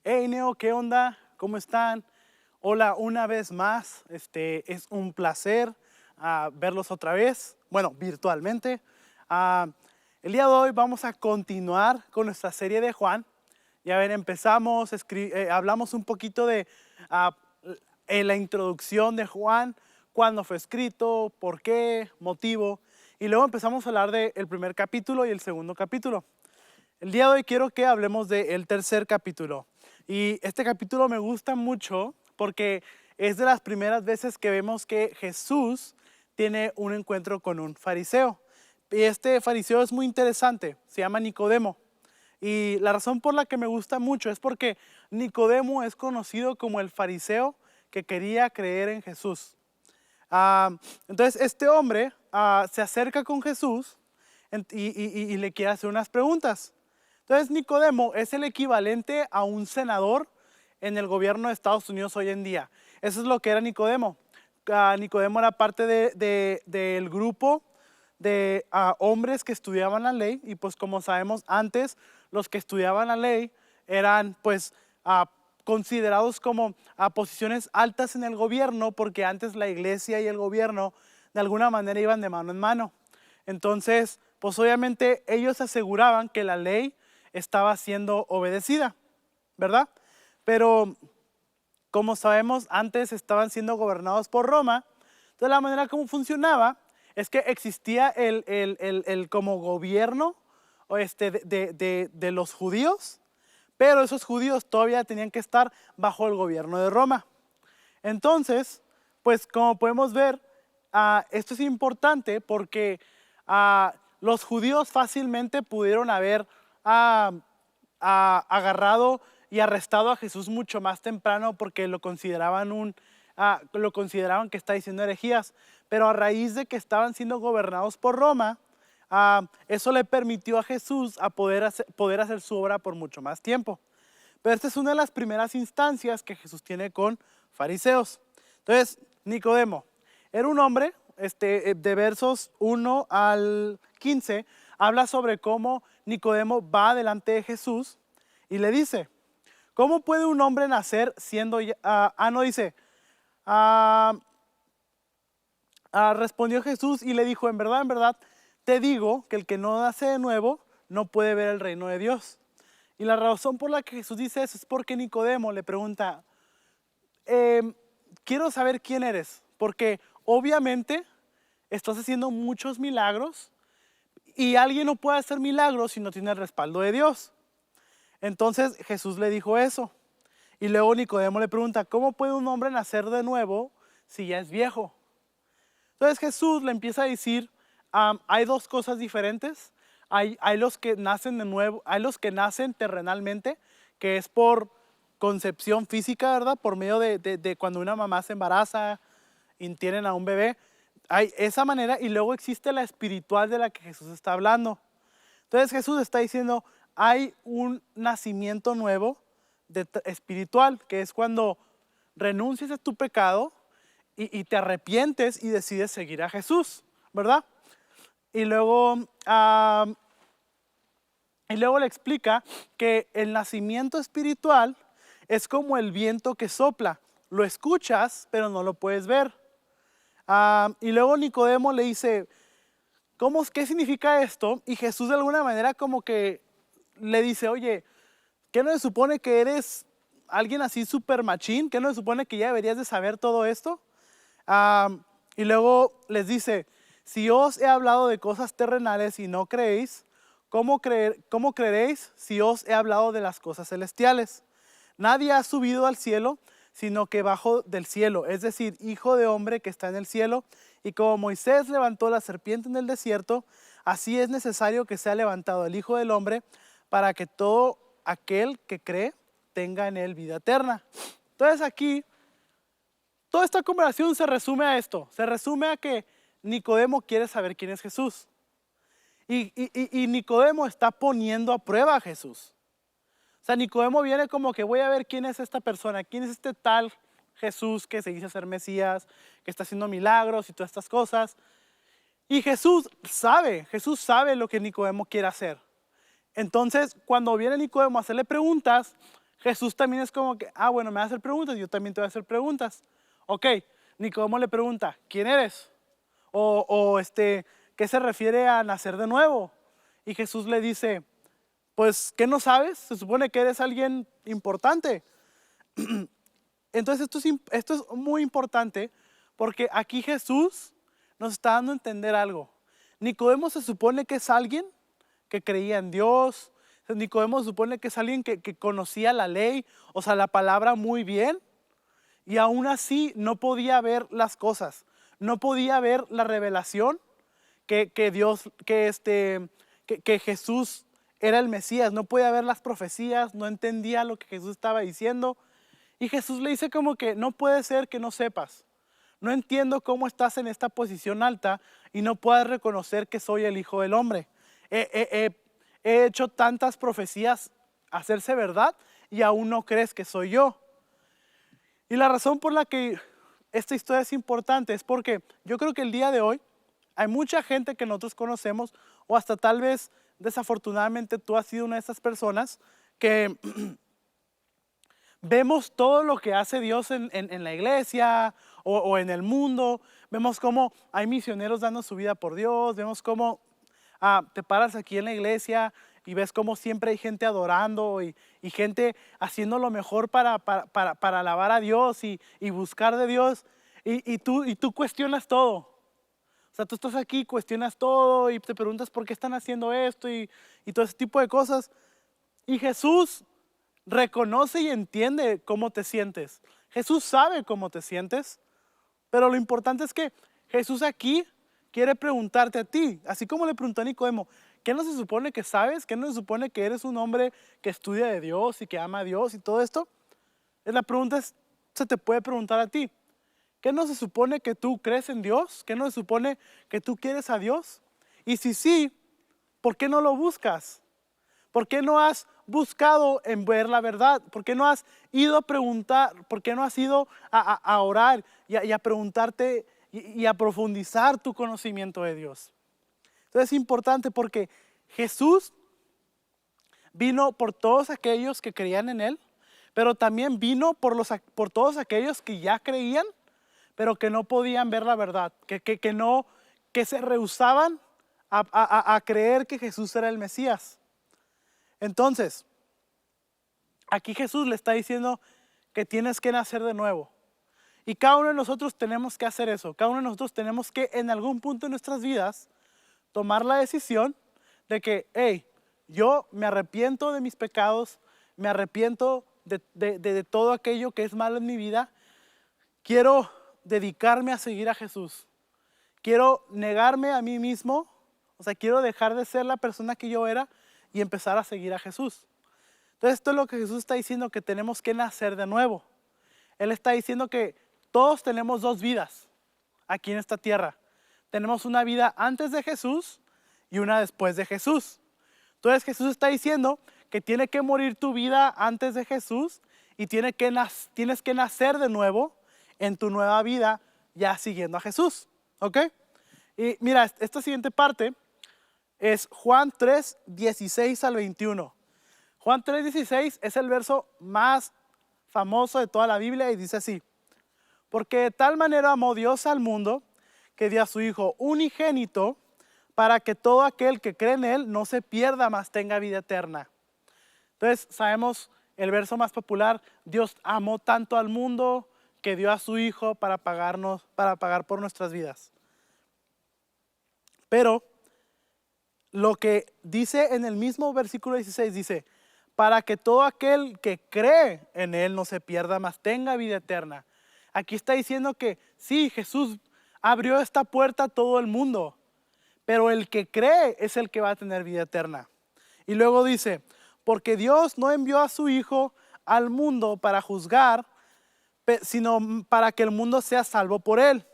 Hey Neo, ¿qué onda? ¿Cómo están? Hola, una vez más. Es un placer verlos otra vez, bueno, virtualmente. Ah, el día de hoy vamos a continuar con nuestra serie de Juan. Ya ven, empezamos, hablamos un poquito de ah, la introducción de Juan, cuándo fue escrito, por qué, motivo. Y luego empezamos a hablar del primer capítulo y el segundo capítulo. El día de hoy quiero que hablemos del tercer capítulo. Y este capítulo me gusta mucho porque es de las primeras veces que vemos que Jesús tiene un encuentro con un fariseo. Y este fariseo es muy interesante, se llama Nicodemo. Y la razón por la que me gusta mucho es porque Nicodemo es conocido como el fariseo que quería creer en Jesús. Ah, entonces este hombre se acerca con Jesús y le quiere hacer unas preguntas. Entonces Nicodemo es el equivalente a un senador en el gobierno de Estados Unidos hoy en día. Eso es lo que era Nicodemo. Nicodemo era parte del grupo de hombres que estudiaban la ley, y pues como sabemos antes los que estudiaban la ley eran pues considerados como a posiciones altas en el gobierno, porque antes la iglesia y el gobierno de alguna manera iban de mano en mano. Entonces, pues obviamente ellos aseguraban que la ley estaba siendo obedecida, ¿verdad? Pero como sabemos, antes estaban siendo gobernados por Roma. Entonces la manera como funcionaba es que existía el como gobierno de los judíos, pero esos judíos todavía tenían que estar bajo el gobierno de Roma. Entonces, pues como podemos ver, esto es importante porque los judíos fácilmente pudieron haber ah, agarrado y arrestado a Jesús mucho más temprano porque lo consideraban que está diciendo herejías. Pero a raíz de que estaban siendo gobernados por Roma, eso le permitió a Jesús a poder hacer su obra por mucho más tiempo. Pero esta es una de las primeras instancias que Jesús tiene con fariseos. Entonces, Nicodemo era un hombre, de versos 1 al 15, habla sobre cómo Nicodemo va delante de Jesús y le dice, ¿cómo puede un hombre nacer siendo no dice, ah, respondió Jesús y le dijo, en verdad, te digo que el que no nace de nuevo no puede ver el reino de Dios. Y la razón por la que Jesús dice eso es porque Nicodemo le pregunta, quiero saber quién eres, porque obviamente estás haciendo muchos milagros y alguien no puede hacer milagros si no tiene el respaldo de Dios. Entonces Jesús le dijo eso. Y luego Nicodemo le pregunta, ¿cómo puede un hombre nacer de nuevo si ya es viejo? Entonces Jesús le empieza a decir, hay dos cosas diferentes. Hay los que nacen de nuevo, hay los que nacen terrenalmente, que es por concepción física, ¿verdad? Por medio de cuando una mamá se embaraza y tienen a un bebé. Hay esa manera y luego existe la espiritual de la que Jesús está hablando. Entonces Jesús está diciendo, hay un nacimiento nuevo espiritual, que es cuando renuncias a tu pecado y te arrepientes y decides seguir a Jesús, ¿verdad? Y luego, le explica que el nacimiento espiritual es como el viento que sopla. Lo escuchas, pero no lo puedes ver. Y luego Nicodemo le dice, ¿qué significa esto? Y Jesús de alguna manera como que le dice, oye, ¿qué no se supone que eres alguien así súper machín? ¿Qué no se supone que ya deberías de saber todo esto? Y luego les dice, si os he hablado de cosas terrenales y no creéis, ¿cómo creeréis si os he hablado de las cosas celestiales? Nadie ha subido al cielo, sino que bajó del cielo, es decir, hijo de hombre que está en el cielo. Y como Moisés levantó la serpiente en el desierto, así es necesario que sea levantado el Hijo del Hombre para que todo aquel que cree tenga en él vida eterna. Entonces aquí, toda esta conversación se resume a esto, se resume a que Nicodemo quiere saber quién es Jesús. Y Nicodemo está poniendo a prueba a Jesús. O sea, Nicodemo viene como que voy a ver quién es esta persona, quién es este tal Jesús que se dice ser Mesías, que está haciendo milagros y todas estas cosas. Y Jesús sabe lo que Nicodemo quiere hacer. Entonces, cuando viene Nicodemo a hacerle preguntas, Jesús también es como que, bueno, me va a hacer preguntas, yo también te voy a hacer preguntas. Ok, Nicodemo le pregunta, ¿quién eres? ¿Qué se refiere a nacer de nuevo? Y Jesús le dice, pues, ¿qué no sabes? Se supone que eres alguien importante. Entonces esto es muy importante porque aquí Jesús nos está dando a entender algo. Nicodemo se supone que es alguien que creía en Dios. Nicodemo se supone que es alguien que conocía la ley, o sea, la palabra muy bien. Y aún así no podía ver las cosas. No podía ver la revelación que Jesús era el Mesías. No podía ver las profecías, no entendía lo que Jesús estaba diciendo. Y Jesús le dice como que no puede ser que no sepas. No entiendo cómo estás en esta posición alta y no puedas reconocer que soy el Hijo del Hombre. He hecho tantas profecías hacerse verdad y aún no crees que soy yo. Y la razón por la que esta historia es importante es porque yo creo que el día de hoy hay mucha gente que nosotros conocemos, o hasta tal vez desafortunadamente tú has sido una de esas personas que vemos todo lo que hace Dios en la iglesia o en el mundo. Vemos cómo hay misioneros dando su vida por Dios. Vemos cómo te paras aquí en la iglesia y ves cómo siempre hay gente adorando y gente haciendo lo mejor para alabar a Dios y buscar de Dios. Y tú cuestionas todo. O sea, tú estás aquí, cuestionas todo y te preguntas por qué están haciendo esto y todo ese tipo de cosas. Y Jesús reconoce y entiende cómo te sientes. Jesús sabe cómo te sientes, pero lo importante es que Jesús aquí quiere preguntarte a ti, así como le preguntó a Nicodemo, ¿qué no se supone que sabes? ¿Qué no se supone que eres un hombre que estudia de Dios y que ama a Dios y todo esto? La pregunta se te puede preguntar a ti. ¿Qué no se supone que tú crees en Dios? ¿Qué no se supone que tú quieres a Dios? Y si sí, ¿por qué no lo buscas? ¿Por qué no has buscado en ver la verdad? ¿Por qué no has ido a preguntar? ¿Por qué no has ido a orar y a preguntarte y a profundizar tu conocimiento de Dios? Entonces es importante porque Jesús vino por todos aquellos que creían en Él, pero también vino por todos aquellos que ya creían, pero que no podían ver la verdad, que se rehusaban a creer que Jesús era el Mesías. Entonces, aquí Jesús le está diciendo que tienes que nacer de nuevo. Y cada uno de nosotros tenemos que hacer eso. Cada uno de nosotros tenemos que en algún punto de nuestras vidas tomar la decisión de que, hey, yo me arrepiento de mis pecados, me arrepiento de todo aquello que es malo en mi vida. Quiero dedicarme a seguir a Jesús. Quiero negarme a mí mismo, o sea, quiero dejar de ser la persona que yo era y empezar a seguir a Jesús. Entonces esto es lo que Jesús está diciendo, que tenemos que nacer de nuevo. Él está diciendo que todos tenemos dos vidas aquí en esta tierra. Tenemos una vida antes de Jesús y una después de Jesús. Entonces Jesús está diciendo que tiene que morir tu vida antes de Jesús y tienes que nacer de nuevo en tu nueva vida ya siguiendo a Jesús. ¿Ok? Y mira, esta siguiente parte es Juan 3, 16 al 21. Juan 3, 16 es el verso más famoso de toda la Biblia y dice así: porque de tal manera amó Dios al mundo que dio a su Hijo unigénito para que todo aquel que cree en Él no se pierda, mas tenga vida eterna. Entonces sabemos el verso más popular: Dios amó tanto al mundo que dio a su Hijo para pagar por nuestras vidas. Pero lo que dice en el mismo versículo 16 dice: para que todo aquel que cree en Él no se pierda, mas tenga vida eterna. Aquí está diciendo que sí, Jesús abrió esta puerta a todo el mundo, pero el que cree es el que va a tener vida eterna. Y luego dice: porque Dios no envió a su Hijo al mundo para juzgar, sino para que el mundo sea salvo por Él.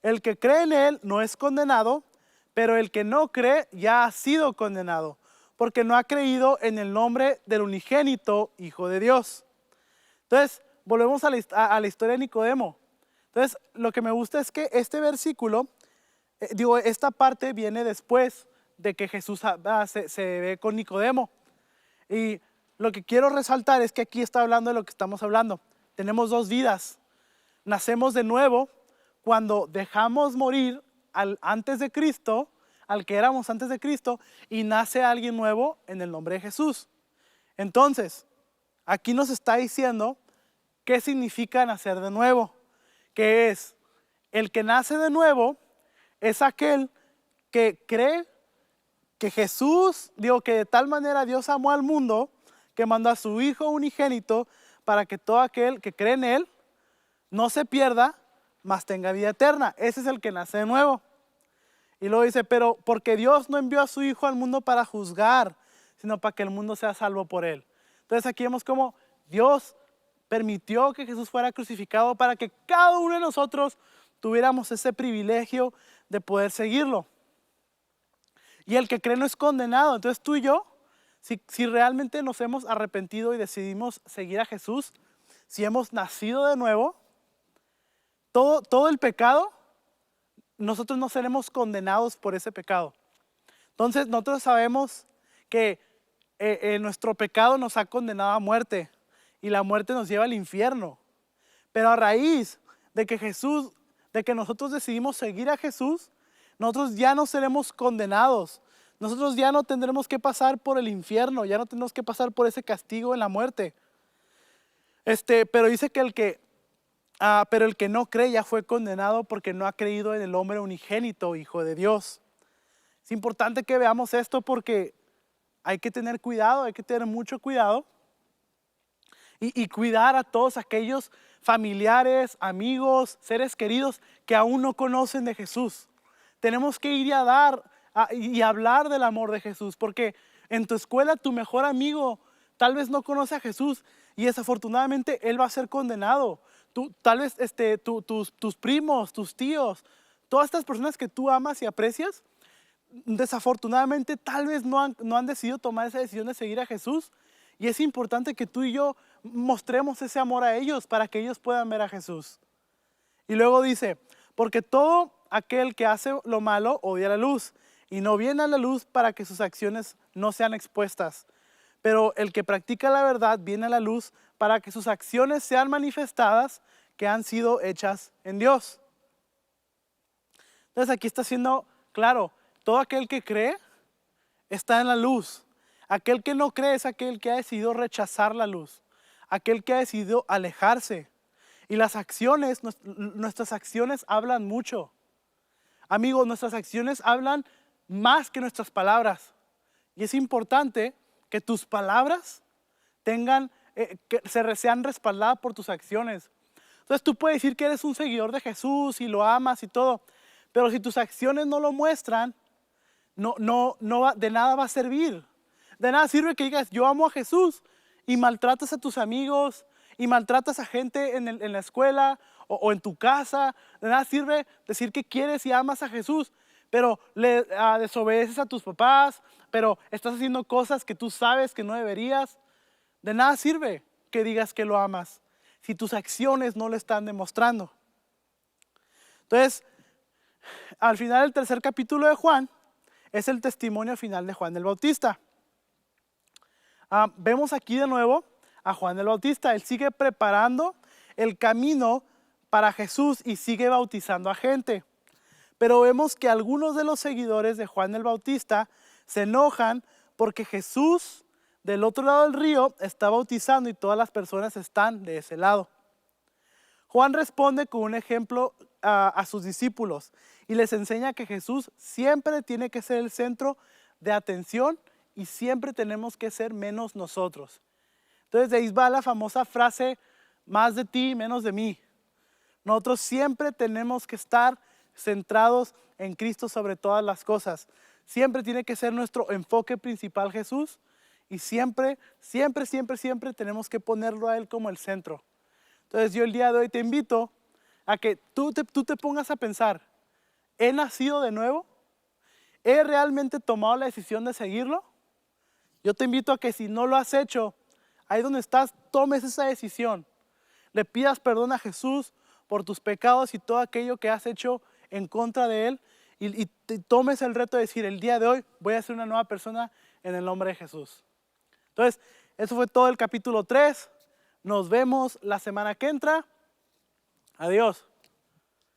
El que cree en Él no es condenado, pero el que no cree ya ha sido condenado, porque no ha creído en el nombre del unigénito Hijo de Dios. Entonces, volvemos a la historia de Nicodemo. Entonces, lo que me gusta es que este versículo, esta parte viene después de que Jesús se ve con Nicodemo. Y lo que quiero resaltar es que aquí está hablando de lo que estamos hablando. Tenemos dos vidas. Nacemos de nuevo cuando dejamos morir antes de Cristo, al que éramos antes de Cristo, y nace alguien nuevo en el nombre de Jesús. Entonces, aquí nos está diciendo qué significa nacer de nuevo. Que es, el que nace de nuevo es aquel que cree que Jesús, que de tal manera Dios amó al mundo, que mandó a su Hijo unigénito para que todo aquel que cree en Él no se pierda, mas tenga vida eterna. Ese es el que nace de nuevo. Y luego dice, pero porque Dios no envió a su Hijo al mundo para juzgar, sino para que el mundo sea salvo por Él. Entonces aquí vemos cómo Dios permitió que Jesús fuera crucificado para que cada uno de nosotros tuviéramos ese privilegio de poder seguirlo. Y el que cree no es condenado. Entonces tú y yo, si realmente nos hemos arrepentido y decidimos seguir a Jesús, si hemos nacido de nuevo, todo el pecado, nosotros no seremos condenados por ese pecado. Entonces nosotros sabemos que nuestro pecado nos ha condenado a muerte y la muerte nos lleva al infierno. Pero a raíz de que nosotros decidimos seguir a Jesús, nosotros ya no seremos condenados. Nosotros ya no tendremos que pasar por el infierno, ya no tendremos que pasar por ese castigo en la muerte. Pero dice que pero el que no cree ya fue condenado porque no ha creído en el hombre unigénito, Hijo de Dios. Es importante que veamos esto porque hay que tener cuidado, hay que tener mucho cuidado y cuidar a todos aquellos familiares, amigos, seres queridos que aún no conocen de Jesús. Tenemos que ir y hablar del amor de Jesús, porque en tu escuela tu mejor amigo tal vez no conoce a Jesús y desafortunadamente él va a ser condenado. Tal vez tus primos, tus tíos, todas estas personas que tú amas y aprecias, desafortunadamente tal vez no han decidido tomar esa decisión de seguir a Jesús. Y es importante que tú y yo mostremos ese amor a ellos para que ellos puedan ver a Jesús. Y luego dice, porque todo aquel que hace lo malo odia la luz y no viene a la luz para que sus acciones no sean expuestas. Pero el que practica la verdad viene a la luz para que sus acciones sean manifestadas que han sido hechas en Dios. Entonces aquí está siendo claro, todo aquel que cree está en la luz. Aquel que no cree es aquel que ha decidido rechazar la luz. Aquel que ha decidido alejarse. Y las acciones, nuestras acciones hablan mucho. Amigos, nuestras acciones hablan más que nuestras palabras. Y es importante que tus palabras sean respaldadas por tus acciones. Entonces tú puedes decir que eres un seguidor de Jesús y lo amas y todo, pero si tus acciones no lo muestran, de nada va a servir. De nada sirve que digas, yo amo a Jesús y maltratas a tus amigos y maltratas a gente en la escuela o en tu casa. De nada sirve decir que quieres y amas a Jesús, pero desobedeces a tus papás, pero estás haciendo cosas que tú sabes que no deberías. De nada sirve que digas que lo amas si tus acciones no lo están demostrando. Entonces, al final del tercer capítulo de Juan, es el testimonio final de Juan el Bautista. Vemos aquí de nuevo a Juan el Bautista. Él sigue preparando el camino para Jesús y sigue bautizando a gente. Pero vemos que algunos de los seguidores de Juan el Bautista se enojan porque Jesús del otro lado del río está bautizando y todas las personas están de ese lado. Juan responde con un ejemplo a sus discípulos y les enseña que Jesús siempre tiene que ser el centro de atención y siempre tenemos que ser menos nosotros. Entonces de ahí va la famosa frase, más de ti, menos de mí. Nosotros siempre tenemos que estar centrados en Cristo sobre todas las cosas. Siempre tiene que ser nuestro enfoque principal Jesús y siempre tenemos que ponerlo a Él como el centro. Entonces yo el día de hoy te invito a que tú te pongas a pensar, ¿he nacido de nuevo? ¿He realmente tomado la decisión de seguirlo? Yo te invito a que si no lo has hecho, ahí donde estás, tomes esa decisión. Le pidas perdón a Jesús por tus pecados y todo aquello que has hecho en contra de Él y tomes el reto de decir, el día de hoy voy a ser una nueva persona en el nombre de Jesús. Entonces, eso fue todo el capítulo 3. Nos vemos la semana que entra. Adiós.